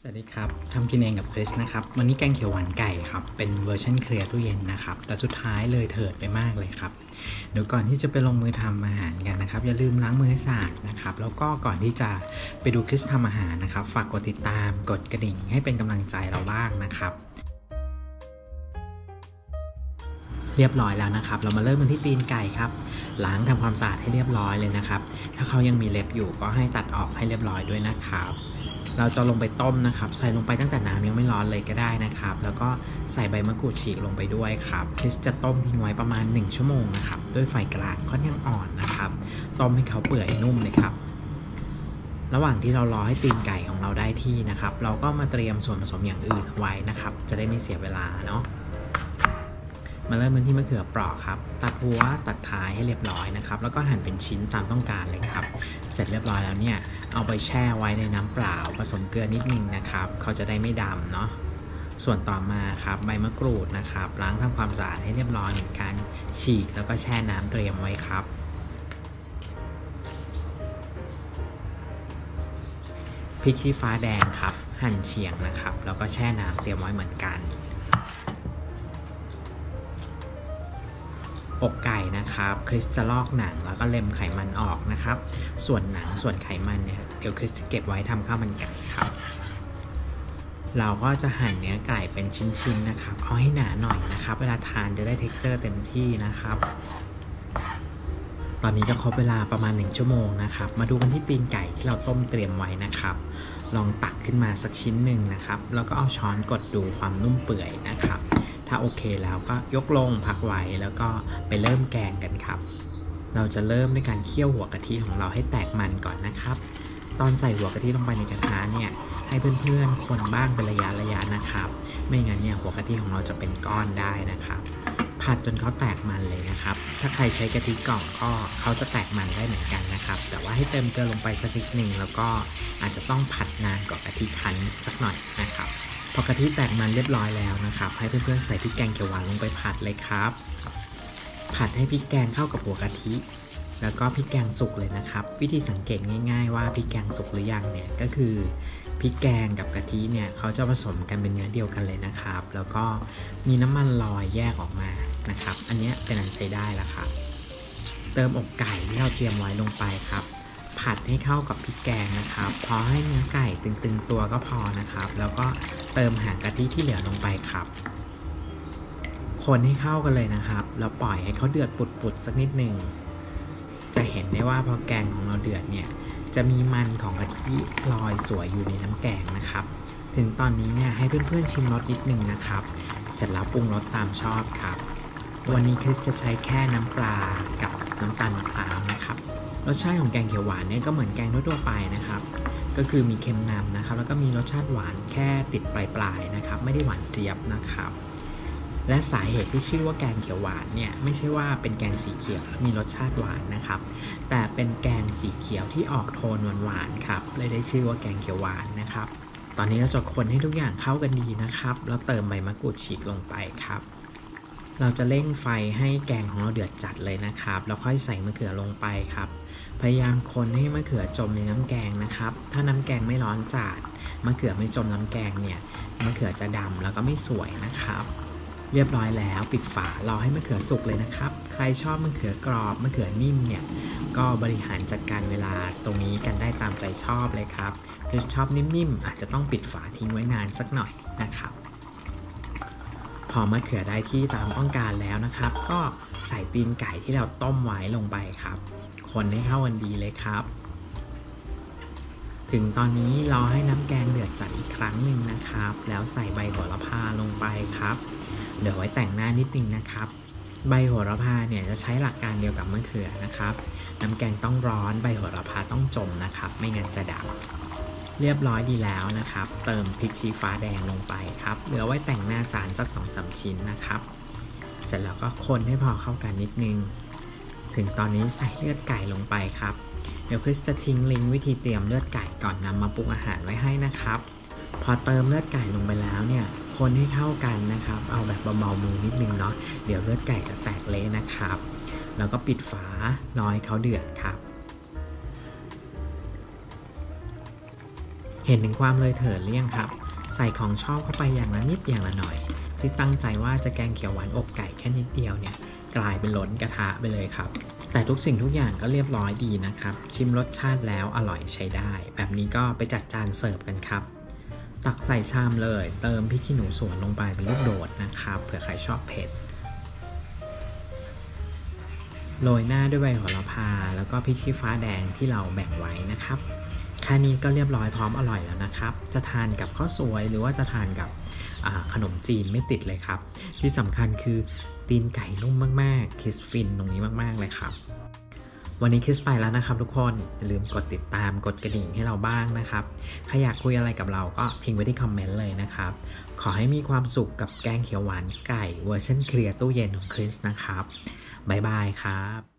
สวัสดีครับทำกินเองกับคริสนะครับวันนี้แกงเขียวหวานไก่ครับเป็นเวอร์ชันเคลียร์ตู้เย็นนะครับแต่สุดท้ายเลยเถิดไปมากเลยครับเดี๋ยวก่อนที่จะไปลงมือทำอาหารกันนะครับอย่าลืมล้างมือให้สะอาดนะครับแล้วก็ก่อนที่จะไปดูคริสทำอาหารนะครับฝากกดติดตามกดกระดิ่งให้เป็นกำลังใจเราบ้างนะครับเรียบร้อยแล้วนะครับเรามาเริ่มกันที่ตีนไก่ครับล้างทำความสะอาดให้เรียบร้อยเลยนะครับถ้าเขายังมีเล็บอยู่ก็ให้ตัดออกให้เรียบร้อยด้วยนะครับเราจะลงไปต้มนะครับใส่ลงไปตั้งแต่น้ำยังไม่ร้อนเลยก็ได้นะครับแล้วก็ใส่ใบมะกรูดฉีกลงไปด้วยครับคริสจะต้มทิ้งไว้ประมาณ1ชั่วโมงนะครับด้วยไฟกลางค่อนข้างอ่อนนะครับต้มให้เขาเปื่อยนุ่มเลยครับระหว่างที่เรารอให้ตีนไก่ของเราได้ที่นะครับเราก็มาเตรียมส่วนผสมอย่างอื่นไว้นะครับจะได้ไม่เสียเวลาเนาะมาเริ่มกันที่มะเขือเปราะครับตัดหัวตัดท้ายให้เรียบร้อยนะครับแล้วก็หั่นเป็นชิ้นตามต้องการเลยครับเสร็จเรียบร้อยแล้วเนี่ยเอาไปแช่ไว้ในน้ำเปล่าผสมเกลือนิดนึงนะครับเขาจะได้ไม่ดำเนาะส่วนต่อมาครับใบมะกรูดนะครับล้างทำความสะอาดให้เรียบร้อยเหมือนกันฉีกแล้วก็แช่น้ำเตรียมไว้ครับพริกชี้ฟ้าแดงครับหั่นเฉียงนะครับแล้วก็แช่น้ำเตรียมไว้เหมือนกันอกไก่นะครับคริสจะลอกหนังแล้วก็เล็มไขมันออกนะครับส่วนหนังส่วนไขมันเนี่ยเดี๋ยวคริสจะเก็บไว้ทำข้าวมันไก่ครับเราก็จะหั่นเนื้อไก่เป็นชิ้นๆนะครับเอาให้หนาหน่อยนะครับเวลาทานจะได้เท็กเจอร์เต็มที่นะครับตอนนี้ก็ครบเวลาประมาณ1ชั่วโมงนะครับมาดูกันที่ตีนไก่ที่เราต้มเตรียมไว้นะครับลองตักขึ้นมาสักชิ้นหนึ่งนะครับแล้วก็เอาช้อนกดดูความนุ่มเปื่อยนะครับถ้าโอเคแล้วก็ยกลงพักไว้แล้วก็ไปเริ่มแกงกันครับเราจะเริ่มด้วยการเคี่ยวหัวกะทิของเราให้แตกมันก่อนนะครับตอนใส่หัวกะทิลงไปในกระทะเนี่ยให้เพื่อนๆคนบ้างเป็นระยะนะครับไม่งั้นเนี่ยหัวกะทิของเราจะเป็นก้อนได้นะครับผัดจนเขาแตกมันเลยนะครับถ้าใครใช้กะทิกล่องก็เขาจะแตกมันได้เหมือนกันนะครับแต่ว่าให้เติมเกลือลงไปสักนิดหนึ่งแล้วก็อาจจะต้องผัดนานกว่ากะทิคั้นสักหน่อยนะครับพอกะทิแตกมันเรียบร้อยแล้วนะครับให้เพื่อนๆใส่พริกแกงเขียวหวานลงไปผัดเลยครับผัดให้พริกแกงเข้ากับหัวกะทิแล้วก็พริกแกงสุกเลยนะครับวิธีสังเกตง่ายๆว่าพริกแกงสุกหรือยังเนี่ยก็คือพริกแกงกับกะทิเนี่ยเขาจะผสมกันเป็นเนื้อเดียวกันเลยนะครับแล้วก็มีน้ำมันลอยแยกออกมานะครับอันนี้เป็นอันใช้ได้แล้วครับเติมอกไก่ที่เราเตรียมไว้ลงไปครับผัดให้เข้ากับพริกแกงนะครับพอให้เนื้อไก่ตึงๆตัวก็พอนะครับแล้วก็เติมหางกะทิที่เหลือลงไปครับคนให้เข้ากันเลยนะครับแล้วปล่อยให้เขาเดือดปุดๆสักนิดหนึ่งจะเห็นได้ว่าพอแกงของเราเดือดเนี่ยจะมีมันของกะทิลอยสวยอยู่ในน้ำแกงนะครับถึงตอนนี้เนี่ยให้เพื่อนๆชิมรสนิดนึงนะครับเสร็จแล้วปรุงรสตามชอบครับวันนี้คริสจะใช้แค่น้ำปลากับน้ำตาลมะพร้าวนะครับรสชาติของแกงเขียวหวานเนี่ยก็เหมือนแกงทั่วไปนะครับก็คือมีเค็มนำนะครับแล้วก็มีรสชาติหวานแค่ติดปลายๆนะครับไม่ได้หวานเจี๊ยบนะครับและสาเหตุที่ชื่อว่าแกงเขียวหวานเนี่ยไม่ใช่ว่าเป็นแกงสีเขียวมีรสชาติหวานนะครับแต่เป็นแกงสีเขียวที่ออกโทนหวานๆครับเลยได้ชื่อว่าแกงเขียวหวานนะครับตอนนี้เราจะคนให้ทุกอย่างเข้ากันดีนะครับแล้วเติมใบมะกรูดฉีกลงไปครับเราจะเร่งไฟให้แกงของเราเดือดจัดเลยนะครับแล้วค่อยใส่มะเขือลงไปครับพยายามคนให้มะเขือจมในน้ำแกงนะครับถ้าน้ำแกงไม่ร้อนจัดมะเขือไม่จมน้ำแกงเนี่ยมะเขือจะดำแล้วก็ไม่สวยนะครับเรียบร้อยแล้วปิดฝารอให้มะเขือสุกเลยนะครับใครชอบมะเขือกรอบมะเขือนิ่มเนี่ยก็บริหารจัดการเวลาตรงนี้กันได้ตามใจชอบเลยครับหรือชอบนิ่มๆอาจจะต้องปิดฝาทิ้งไว้นานสักหน่อยนะครับพอมะเขือได้ที่ตามต้องการแล้วนะครับก็ใส่ตีนไก่ที่เราต้มไว้ลงไปครับคนให้เข้ากันดีเลยครับถึงตอนนี้เราให้น้ำแกงเดือดจัดอีกครั้งหนึ่งนะครับแล้วใส่ใบโหระพาลงไปครับเดี๋ยวไว้แต่งหน้านิดนึงนะครับใบโหระพาเนี่ยจะใช้หลักการเดียวกับมะเขือนะครับน้ำแกงต้องร้อนใบโหระพาต้องจมนะครับไม่งั้นจะดำเรียบร้อยดีแล้วนะครับเติมพริกชี้ฟ้าแดงลงไปครับเหลือไว้แต่งหน้าจานสัก 2-3 ชิ้นนะครับเสร็จแล้วก็คนให้พอเข้ากันนิดนึงถึงตอนนี้ใส่เลือดไก่ลงไปครับเดี๋ยวคริสจะทิ้งลิงก์วิธีเตรียมเลือดไก่ก่อนนำมาปรุงอาหารไว้ให้นะครับพอเติมเลือดไก่ลงไปแล้วเนี่ยคนให้เข้ากันนะครับเอาแบบเบาๆมือนิดนึงเนาะเดี๋ยวเลือดไก่จะแตกเละนะครับแล้วก็ปิดฝารอให้เขาเดือดครับ เห็นถึงความเลยเถิดหรือยังครับใส่ของชอบเข้าไปอย่างละนิดอย่างละหน่อยที่ตั้งใจว่าจะแกงเขียวหวานอบไก่แค่นิดเดียวเนี่ยกลายเป็นล้นกระทะไปเลยครับแต่ทุกสิ่งทุกอย่างก็เรียบร้อยดีนะครับชิมรสชาติแล้วอร่อยใช้ได้แบบนี้ก็ไปจัดจานเสิร์ฟกันครับตักใส่ชามเลยเติมพริกขี้หนูสวนลงไปเป็นลูกโดดนะครับเผื่อใครชอบเผ็ดโรยหน้าด้วยใบโหระพาแล้วก็พริกชี้ฟ้าแดงที่เราแบ่งไว้นะครับแค่นี้ก็เรียบร้อยพร้อมอร่อยแล้วนะครับจะทานกับข้าวสวยหรือว่าจะทานกับขนมจีนไม่ติดเลยครับที่สำคัญคือตีนไก่นุ่มมากๆคิสฟินตรงนี้มากๆเลยครับวันนี้คิสไปแล้วนะครับทุกคนอย่าลืมกดติดตามกดกระดิ่งให้เราบ้างนะครับใครอยากคุยอะไรกับเราก็ทิ้งไว้ที่คอมเมนต์เลยนะครับขอให้มีความสุขกับแกงเขียวหวานไก่เวอร์ชันเคลียร์ตู้เย็นของคริสนะครับบ๊ายบายครับ